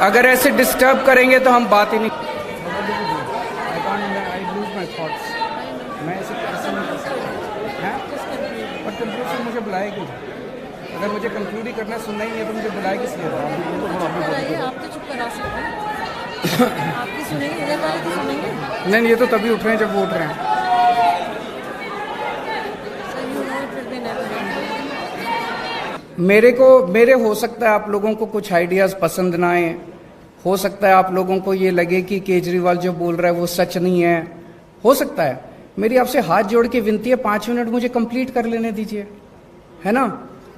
अगर ऐसे डिस्टर्ब करेंगे तो हम बात ही नहीं। मैं ऐसे नहीं कर सकता हैं, और कंक्लूजन मुझे बुलाए क्यों? अगर मुझे कंक्लूड ही करना सुनना ही नहीं है तो मुझे बुलाए किस लिए? आप तो चुप करा सकते हैं। आपकी सुनेंगे, इधर वाले की सुनेंगे। नहीं, ये तो तभी उठ रहे हैं जब वो उठ रहे हैं। मेरे हो सकता है आप लोगों को कुछ आइडियाज पसंद ना आए, हो सकता है आप लोगों को ये लगे कि केजरीवाल जो बोल रहा है वो सच नहीं है, हो सकता है। मेरी आपसे हाथ जोड़ के विनती है, 5 मिनट मुझे कंप्लीट कर लेने दीजिए, है ना?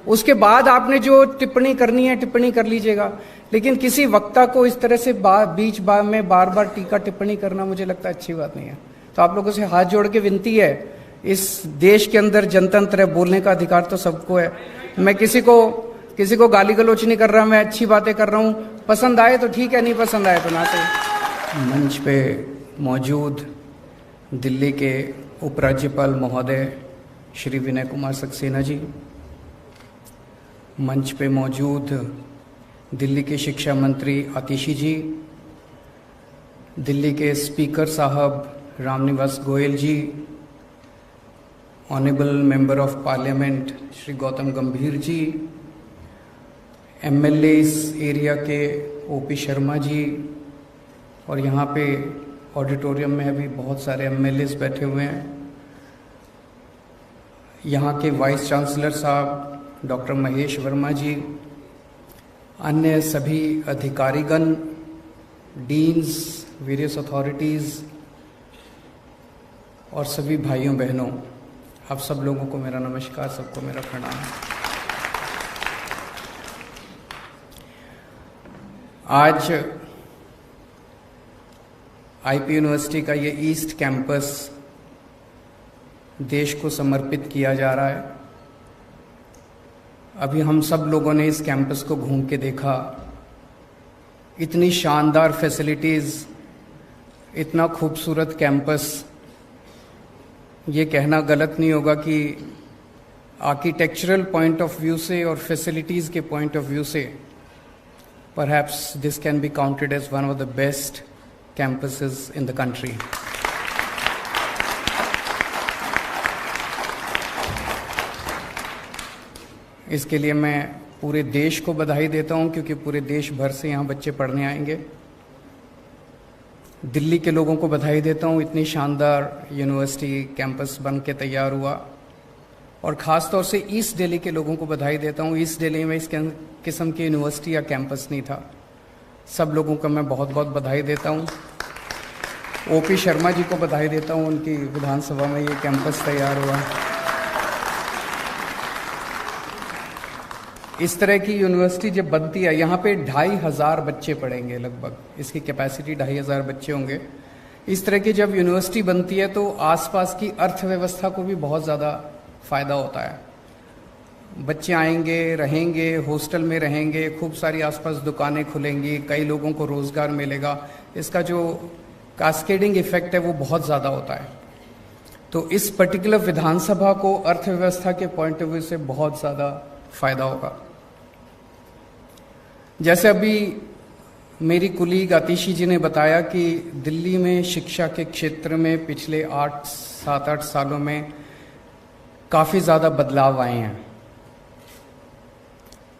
उसके बाद आपने जो टिप्पणी करनी है टिप्पणी कर लीजिएगा, लेकिन किसी वक्ता को इस तरह से बीच में बार बार टीका टिप्पणी करना मुझे लगता है अच्छी बात नहीं है। तो आप लोगों से हाथ जोड़ के विनती है, इस देश के अंदर जनतंत्र है, बोलने का अधिकार तो सबको है। मैं किसी को गाली गलौच नहीं कर रहा, मैं अच्छी बातें कर रहा हूं। पसंद आए तो ठीक है, नहीं पसंद आए तो ना सही। मंच पे मौजूद दिल्ली के उपराज्यपाल महोदय श्री विनय कुमार सक्सेना जी, मंच पे मौजूद दिल्ली के शिक्षा मंत्री आतिशी जी, दिल्ली के स्पीकर साहब Ramniwas Goyal ji, honourable member of parliament Shri Gautam Gambhir ji, MLA इस एरिया के ओपी शर्मा जी, और यहाँ पे ऑडिटोरियम में अभी बहुत सारे एमएलएस बैठे हुए हैं, यहाँ के वाइस चांसलर साहब डॉक्टर महेश वर्मा जी, अन्य सभी अधिकारीगण, डीन्स, वेरियस अथॉरिटीज़ और सभी भाइयों बहनों, आप सब लोगों को मेरा नमस्कार, सबको मेरा प्रणाम। आज आईपी यूनिवर्सिटी का ये ईस्ट कैंपस देश को समर्पित किया जा रहा है। अभी हम सब लोगों ने इस कैंपस को घूम के देखा, इतनी शानदार फैसिलिटीज़, इतना खूबसूरत कैंपस। ये कहना गलत नहीं होगा कि आर्किटेक्चरल पॉइंट ऑफ व्यू से और फैसिलिटीज़ के पॉइंट ऑफ व्यू से perhaps this can be counted as one of the best campuses in the country. इसके लिए मैं पूरे देश को बधाई देता हूं, क्योंकि पूरे देश भर से यहाँ बच्चे पढ़ने आएंगे। दिल्ली के लोगों को बधाई देता हूं, इतनी शानदार यूनिवर्सिटी कैंपस बन के तैयार हुआ, और ख़ास तौर से ईस्ट दिल्ली के लोगों को बधाई देता हूं। ईस्ट दिल्ली में इस किस्म की यूनिवर्सिटी या कैंपस नहीं था। सब लोगों को मैं बहुत बहुत बधाई देता हूं। ओपी शर्मा जी को बधाई देता हूं, उनकी विधानसभा में ये कैंपस तैयार हुआ। इस तरह की यूनिवर्सिटी जब बनती है, यहाँ पे 2500 बच्चे पढ़ेंगे लगभग, इसकी कैपेसिटी 2500 बच्चे होंगे। इस तरह की जब यूनिवर्सिटी बनती है तो आसपास की अर्थव्यवस्था को भी बहुत ज़्यादा फ़ायदा होता है। बच्चे आएंगे, रहेंगे, हॉस्टल में रहेंगे, खूब सारी आसपास दुकानें खुलेंगी, कई लोगों को रोज़गार मिलेगा। इसका जो कास्केडिंग इफेक्ट है वो बहुत ज़्यादा होता है। तो इस पर्टिकुलर विधानसभा को अर्थव्यवस्था के पॉइंट ऑफ व्यू से बहुत ज़्यादा फ़ायदा होगा। जैसे अभी मेरी कुलीग आतिशी जी ने बताया कि दिल्ली में शिक्षा के क्षेत्र में पिछले 7-8 सालों में काफ़ी ज़्यादा बदलाव आए हैं।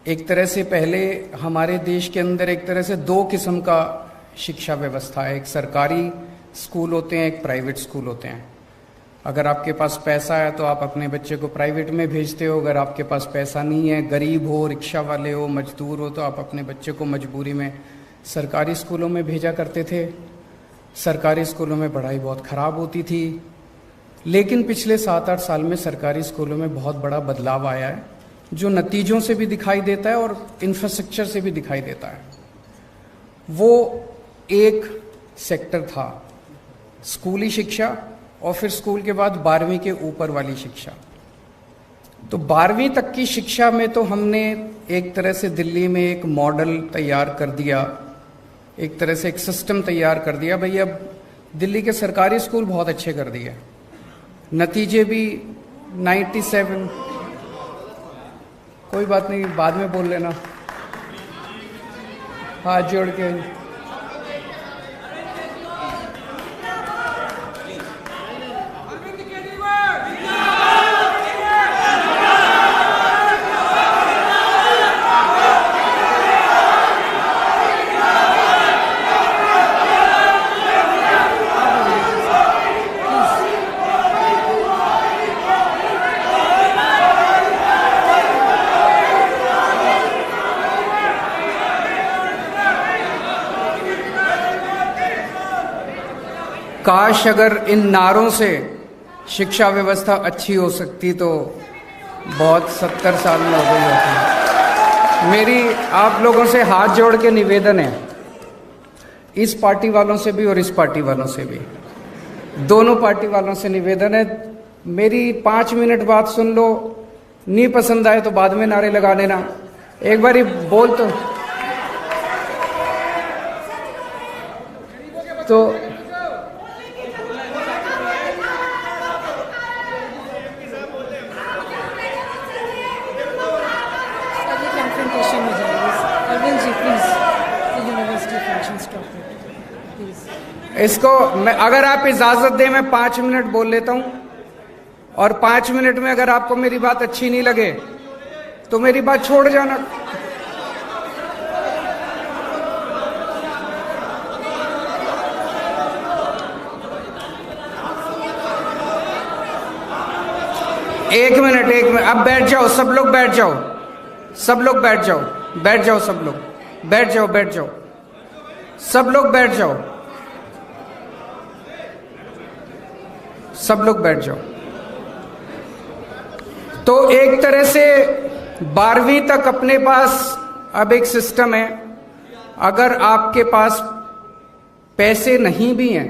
एक तरह से पहले हमारे देश के अंदर एक तरह से 2 किस्म का शिक्षा व्यवस्था है, एक सरकारी स्कूल होते हैं, एक प्राइवेट स्कूल होते हैं। अगर आपके पास पैसा है तो आप अपने बच्चे को प्राइवेट में भेजते हो, अगर आपके पास पैसा नहीं है, गरीब हो, रिक्शा वाले हो, मजदूर हो, तो आप अपने बच्चे को मजबूरी में सरकारी स्कूलों में भेजा करते थे। सरकारी स्कूलों में पढ़ाई बहुत ख़राब होती थी, लेकिन पिछले 7-8 साल में सरकारी स्कूलों में बहुत बड़ा बदलाव आया है, जो नतीजों से भी दिखाई देता है और इंफ्रास्ट्रक्चर से भी दिखाई देता है। वो एक सेक्टर था स्कूली शिक्षा, और फिर स्कूल के बाद 12वीं के ऊपर वाली शिक्षा। तो 12वीं तक की शिक्षा में तो हमने एक तरह से दिल्ली में एक मॉडल तैयार कर दिया, एक तरह से एक सिस्टम तैयार कर दिया। भाई अब दिल्ली के सरकारी स्कूल बहुत अच्छे कर दिए, नतीजे भी 97। कोई बात नहीं, बाद में बोल लेना। हाथ जोड़ के। काश अगर इन नारों से शिक्षा व्यवस्था अच्छी हो सकती तो बहुत 70 साल में हो गई होती। मेरी आप लोगों से हाथ जोड़ के निवेदन है, इस पार्टी वालों से भी और इस पार्टी वालों से भी, दोनों पार्टी वालों से निवेदन है, मेरी 5 मिनट बात सुन लो, नहीं पसंद आए तो बाद में नारे लगा देना। एक बार बोल तो इसको मैं, अगर आप इजाजत दें, मैं 5 मिनट बोल लेता हूं, और 5 मिनट में अगर आपको मेरी बात अच्छी नहीं लगे तो मेरी बात छोड़ जाना। एक मिनट, अब बैठ जाओ, सब लोग बैठ जाओ, सब लोग बैठ जाओ, बैठ जाओ, सब लोग बैठ जाओ, बैठ जाओ, सब लोग बैठ जाओ, सब लोग बैठ जाओ। तो एक तरह से 12वीं तक अपने पास अब एक सिस्टम है, अगर आपके पास पैसे नहीं भी हैं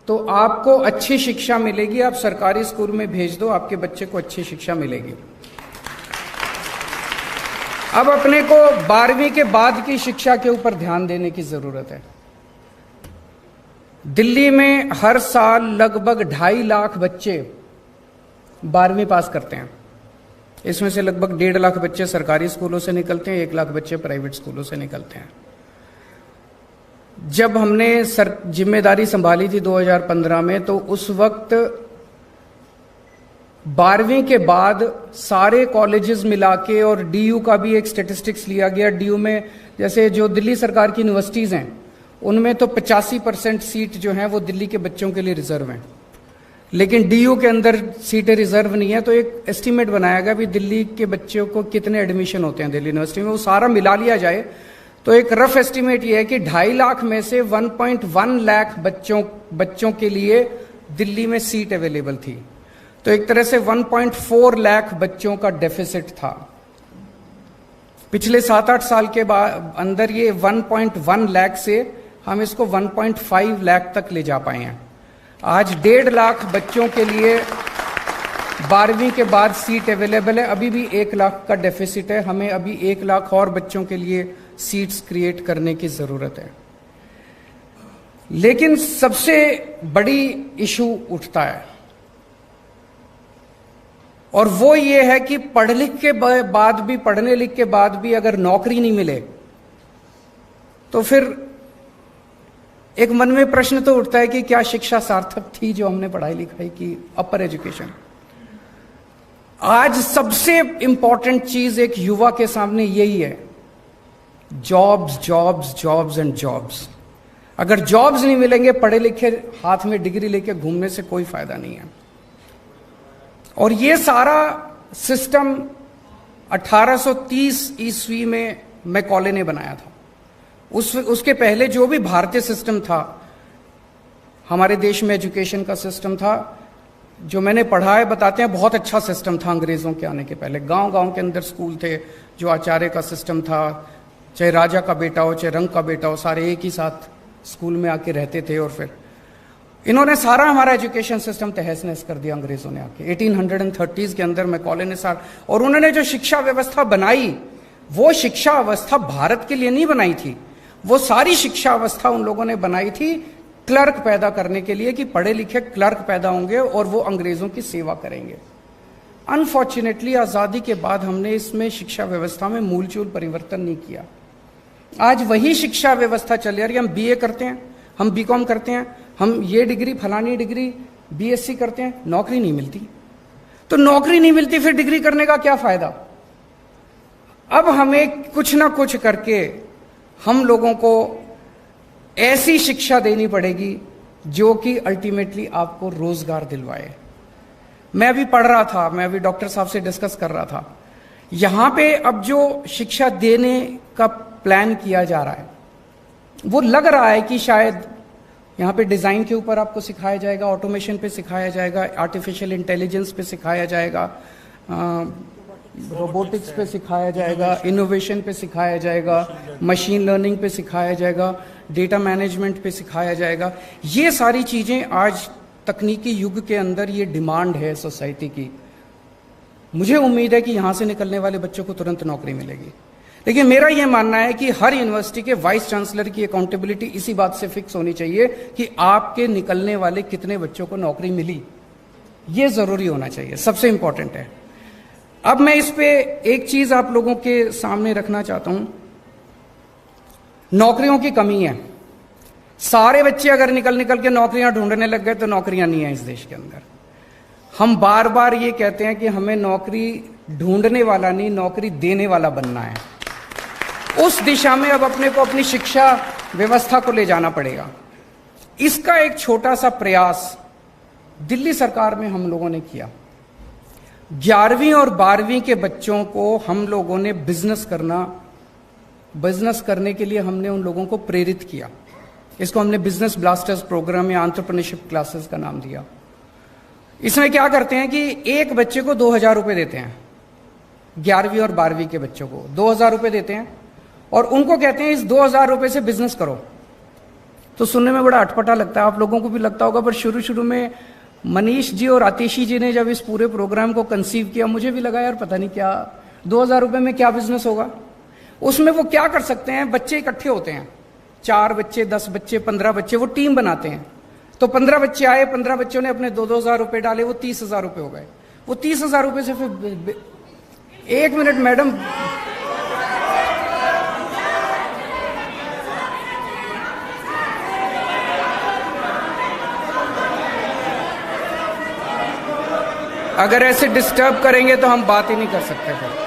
तो आपको अच्छी शिक्षा मिलेगी, आप सरकारी स्कूल में भेज दो, आपके बच्चे को अच्छी शिक्षा मिलेगी। अब अपने को 12वीं के बाद की शिक्षा के ऊपर ध्यान देने की जरूरत है। दिल्ली में हर साल लगभग 2.5 लाख बच्चे 12वीं पास करते हैं। इसमें से लगभग 1.5 लाख बच्चे सरकारी स्कूलों से निकलते हैं, 1 लाख बच्चे प्राइवेट स्कूलों से निकलते हैं। जब हमने जिम्मेदारी संभाली थी 2015 में, तो उस वक्त 12वीं के बाद सारे कॉलेजेस मिला के, और डीयू का भी एक स्टेटिस्टिक्स लिया गया, डीयू में जैसे जो दिल्ली सरकार की यूनिवर्सिटीज हैं उनमें तो 85% सीट जो हैं वो दिल्ली के बच्चों के लिए रिजर्व हैं, लेकिन डीयू के अंदर सीटें रिजर्व नहीं है। तो एक एस्टीमेट बनाया गया भी दिल्ली के बच्चों को कितने एडमिशन होते हैं दिल्ली यूनिवर्सिटी में, वो सारा मिला लिया जाए तो एक रफ एस्टीमेट ये है कि 2.5 लाख में से 1.1 लाख बच्चों के लिए दिल्ली में सीट अवेलेबल थी। तो एक तरह से 1.4 लाख बच्चों का डेफिसिट था। पिछले 7-8 साल के बाद अंदर ये 1.1 लाख से हम इसको 1.5 लाख तक ले जा पाए हैं। आज 1.5 लाख बच्चों के लिए 12वीं के बाद सीट अवेलेबल है, अभी भी 1 लाख का डेफिसिट है, हमें अभी 1 लाख और बच्चों के लिए सीट्स क्रिएट करने की जरूरत है। लेकिन सबसे बड़ी इशू उठता है और वो ये है कि पढ़ने लिख के बाद भी अगर नौकरी नहीं मिले तो फिर एक मन में प्रश्न तो उठता है कि क्या शिक्षा सार्थक थी जो हमने पढ़ाई लिखाई की, अपर एजुकेशन। आज सबसे इंपॉर्टेंट चीज एक युवा के सामने यही है, jobs jobs jobs and jobs. अगर जॉब्स नहीं मिलेंगे, पढ़े लिखे हाथ में डिग्री लेके घूमने से कोई फायदा नहीं है। और ये सारा सिस्टम 1830 ईस्वी में मैकॉले ने बनाया था। उसके पहले जो भी भारतीय सिस्टम था, हमारे देश में एजुकेशन का सिस्टम था, जो मैंने पढ़ा है बताते हैं बहुत अच्छा सिस्टम था। अंग्रेजों के आने के पहले गांव गांव के अंदर स्कूल थे, जो आचार्य का सिस्टम था, चाहे राजा का बेटा हो चाहे रंग का बेटा हो, सारे एक ही साथ स्कूल में आके रहते थे। और फिर इन्होंने सारा हमारा एजुकेशन सिस्टम तहस नहस कर दिया अंग्रेजों ने आके 1830s के अंदर मैकॉले ने और उन्होंने जो शिक्षा व्यवस्था बनाई, वो शिक्षा व्यवस्था भारत के लिए नहीं बनाई थी, वो सारी शिक्षा व्यवस्था उन लोगों ने बनाई थी क्लर्क पैदा करने के लिए, कि पढ़े लिखे क्लर्क पैदा होंगे और वो अंग्रेजों की सेवा करेंगे। अनफॉर्चुनेटली आजादी के बाद हमने इसमें शिक्षा व्यवस्था में मूलचूल परिवर्तन नहीं किया। आज वही शिक्षा व्यवस्था चल रही है। हम बीए करते हैं, हम बीकॉम करते हैं, हम ये डिग्री फलानी डिग्री बीएससी करते हैं, नौकरी नहीं मिलती। तो नौकरी नहीं मिलती, फिर डिग्री करने का क्या फायदा? अब हमें कुछ ना कुछ करके हम लोगों को ऐसी शिक्षा देनी पड़ेगी जो कि अल्टीमेटली आपको रोजगार दिलवाए। मैं अभी पढ़ रहा था, मैं अभी डॉक्टर साहब से डिस्कस कर रहा था, यहां पे अब जो शिक्षा देने का प्लान किया जा रहा है वो लग रहा है कि शायद यहाँ पे डिजाइन के ऊपर आपको सिखाया जाएगा, ऑटोमेशन पे सिखाया जाएगा, आर्टिफिशियल इंटेलिजेंस पे सिखाया जाएगा, रोबोटिक्स पे सिखाया जाएगा, इनोवेशन पे सिखाया जाएगा, मशीन लर्निंग पे सिखाया जाएगा, डेटा मैनेजमेंट पे सिखाया जाएगा। ये सारी चीजें आज तकनीकी युग के अंदर ये डिमांड है सोसाइटी की। मुझे उम्मीद है कि यहां से निकलने वाले बच्चों को तुरंत नौकरी मिलेगी। लेकिन मेरा यह मानना है कि हर यूनिवर्सिटी के वाइस चांसलर की अकाउंटेबिलिटी इसी बात से फिक्स होनी चाहिए कि आपके निकलने वाले कितने बच्चों को नौकरी मिली, यह जरूरी होना चाहिए, सबसे इंपॉर्टेंट है। अब मैं इस पे एक चीज आप लोगों के सामने रखना चाहता हूं। नौकरियों की कमी है। सारे बच्चे अगर निकल के नौकरियां ढूंढने लग गए तो नौकरियां नहीं है इस देश के अंदर। हम बार बार ये कहते हैं कि हमें नौकरी ढूंढने वाला नहीं, नौकरी देने वाला बनना है। उस दिशा में अब अपने को अपनी शिक्षा व्यवस्था को ले जाना पड़ेगा। इसका एक छोटा सा प्रयास दिल्ली सरकार में हम लोगों ने किया। 11वीं और 12वीं के बच्चों को हम लोगों ने बिजनेस करने के लिए हमने उन लोगों को प्रेरित किया। इसको हमने बिजनेस ब्लास्टर्स प्रोग्राम या एंटरप्रेन्योरशिप क्लासेस का नाम दिया। इसमें क्या करते हैं कि एक बच्चे को 2000 रुपए देते हैं, 11वीं और 12वीं के बच्चों को 2000 रुपए देते हैं और उनको कहते हैं इस 2000 रुपए से बिजनेस करो। तो सुनने में बड़ा अटपटा लगता है, आप लोगों को भी लगता होगा, पर शुरू में मनीष जी और आतिशी जी ने जब इस पूरे प्रोग्राम को कंसीव किया, मुझे भी लगा यार पता नहीं क्या 2000 रुपए में क्या बिजनेस होगा। उसमें वो क्या कर सकते हैं, बच्चे इकट्ठे होते हैं, 4 बच्चे, 10 बच्चे, 15 बच्चे, वो टीम बनाते हैं। तो 15 बच्चे आए, 15 बच्चों ने अपने 2-2000 रुपए डाले, वो 30,000 रुपए हो गए। वो 30,000 रुपए से फिर 1 मिनट मैडम, अगर ऐसे डिस्टर्ब करेंगे तो हम बात ही नहीं कर सकते फिर।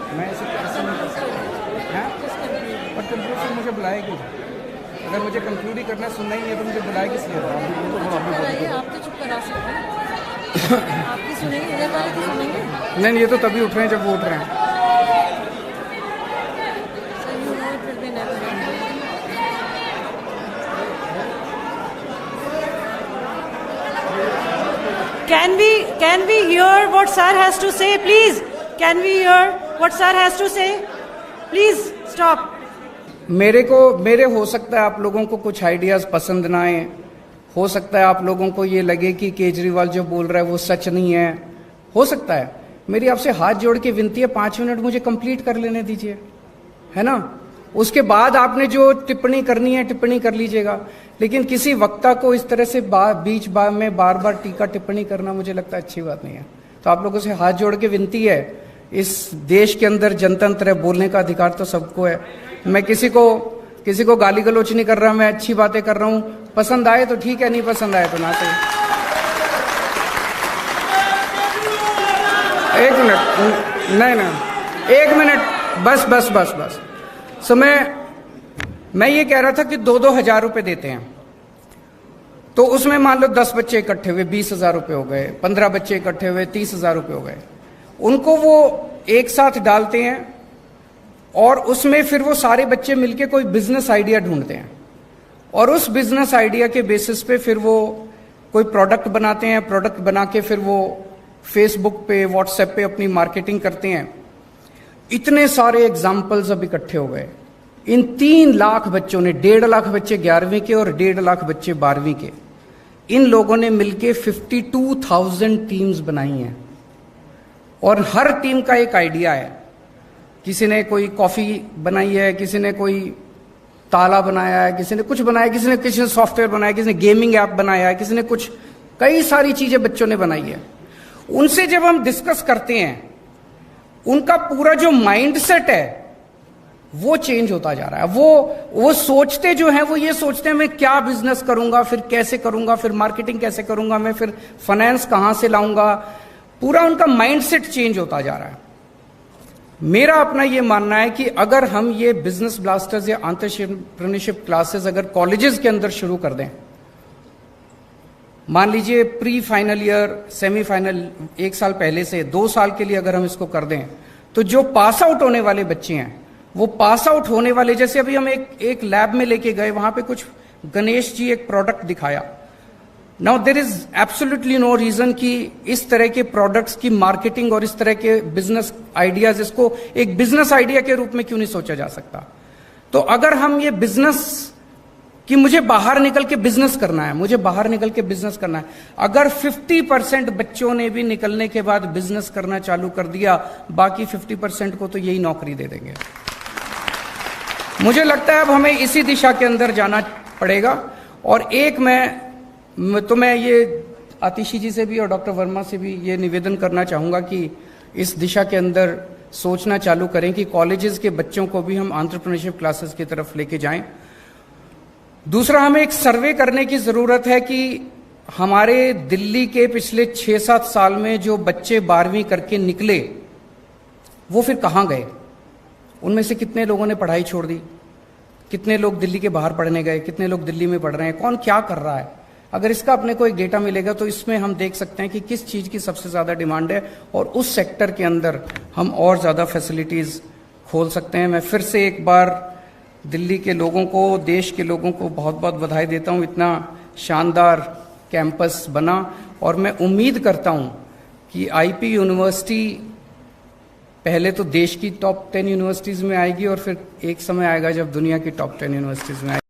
मैं ऐसे कैसे नहीं कर सकता है, पर कंक्लूड से मुझे बुलाएगी। अगर मुझे कंक्लूड ही करना, सुनना ही नहीं है तो मुझे बुलाएगी इसलिए। आप तो चुप करा सकते हैं, आपकी सुनेंगे, इधर वाले की सुनेंगे। नहीं, ये तो तभी उठ रहे हैं जब वो उठ रहे हैं। Can we hear what sir has to say, please? Can we hear what sir has to say? Please stop. मेरे हो सकता है आप लोगों को कुछ आइडियाज पसंद ना आए, हो सकता है आप लोगों को ये लगे कि केजरीवाल जो बोल रहा है वो सच नहीं है, हो सकता है। मेरी आपसे हाथ जोड़ के विनती है, 5 मिनट मुझे कंप्लीट कर लेने दीजिए, है ना। उसके बाद आपने जो टिप्पणी करनी है टिप्पणी कर लीजिएगा, लेकिन किसी वक्ता को इस तरह से बीच में बार बार टीका टिप्पणी करना मुझे लगता है अच्छी बात नहीं है। तो आप लोगों से हाथ जोड़ के विनती है, इस देश के अंदर जनतंत्र है, बोलने का अधिकार तो सबको है। मैं किसी को गाली गलौच नहीं कर रहा, मैं अच्छी बातें कर रहा हूं। पसंद आए तो ठीक है, नहीं पसंद आए तो ना सही। 1 मिनट, नहीं 1 मिनट, बस। सो मैं ये कह रहा था कि 2-2 हजार रुपए देते हैं, तो उसमें मान लो 10 बच्चे इकट्ठे हुए 20,000 रुपए हो गए, 15 बच्चे इकट्ठे हुए 30,000 रुपए हो गए। उनको वो एक साथ डालते हैं और उसमें फिर वो सारे बच्चे मिलके कोई बिजनेस आइडिया ढूंढते हैं और उस बिजनेस आइडिया के बेसिस पे फिर वो कोई प्रोडक्ट बनाते हैं। प्रोडक्ट बना के फिर वो फेसबुक पे, व्हाट्सएप पे अपनी मार्केटिंग करते हैं। इतने सारे एग्जाम्पल्स अब इकट्ठे हो गए। इन 3 लाख बच्चों ने, 1.5 लाख बच्चे 11वीं के और 1.5 लाख बच्चे 12वीं के, इन लोगों ने मिलके 52,000 टीम्स बनाई हैं और हर टीम का एक आइडिया है। किसी ने कोई कॉफी बनाई है, किसी ने कोई ताला बनाया है, किसी ने कुछ बनाया, किसी ने सॉफ्टवेयर बनाया, किसी ने गेमिंग ऐप बनाया है, किसी ने कुछ, कई सारी चीजें बच्चों ने बनाई है। उनसे जब हम डिस्कस करते हैं, उनका पूरा जो माइंडसेट है वो चेंज होता जा रहा है। वो सोचते जो हैं, वो ये सोचते हैं मैं क्या बिजनेस करूंगा, फिर कैसे करूंगा, फिर मार्केटिंग कैसे करूंगा, मैं फिर फाइनेंस कहां से लाऊंगा। पूरा उनका माइंडसेट चेंज होता जा रहा है। मेरा अपना ये मानना है कि अगर हम ये बिजनेस ब्लास्टर्स या एंटरप्रेन्योरशिप क्लासेस अगर कॉलेजेस के अंदर शुरू कर दें, मान लीजिए प्री फाइनल ईयर, सेमीफाइनल 1 साल पहले से 2 साल के लिए अगर हम इसको कर दें, तो जो पास आउट होने वाले बच्चे हैं, वो पास आउट होने वाले, जैसे अभी हम एक लैब में लेके गए, वहां पे कुछ गणेश जी एक प्रोडक्ट दिखाया। Now there is absolutely no reason कि इस तरह के प्रोडक्ट्स की मार्केटिंग और इस तरह के बिजनेस आइडियाज, इसको एक बिजनेस आइडिया के रूप में क्यों नहीं सोचा जा सकता। तो अगर हम ये बिजनेस कि मुझे बाहर निकल के बिजनेस करना है, मुझे बाहर निकल के बिजनेस करना है, अगर 50% बच्चों ने भी निकलने के बाद बिजनेस करना चालू कर दिया, बाकी 50% को तो यही नौकरी दे देंगे। मुझे लगता है अब हमें इसी दिशा के अंदर जाना पड़ेगा। और एक मैं ये आतिशी जी से भी और डॉक्टर वर्मा से भी ये निवेदन करना चाहूंगा कि इस दिशा के अंदर सोचना चालू करें कि कॉलेजेस के बच्चों को भी हम एंटरप्रेन्योरशिप क्लासेस की तरफ लेके जाएं। दूसरा, हमें एक सर्वे करने की जरूरत है कि हमारे दिल्ली के पिछले 6-7 साल में जो बच्चे 12वीं करके निकले, वो फिर कहां गए? उनमें से कितने लोगों ने पढ़ाई छोड़ दी, कितने लोग दिल्ली के बाहर पढ़ने गए, कितने लोग दिल्ली में पढ़ रहे हैं, कौन क्या कर रहा है। अगर इसका अपने को एक डेटा मिलेगा तो इसमें हम देख सकते हैं कि किस चीज की सबसे ज्यादा डिमांड है और उस सेक्टर के अंदर हम और ज्यादा फैसिलिटीज खोल सकते हैं। मैं फिर से एक बार दिल्ली के लोगों को, देश के लोगों को बहुत बहुत बधाई देता हूं। इतना शानदार कैंपस बना और मैं उम्मीद करता हूं कि आईपी यूनिवर्सिटी पहले तो देश की टॉप 10 यूनिवर्सिटीज में आएगी और फिर एक समय आएगा जब दुनिया की टॉप 10 यूनिवर्सिटीज में आएगी।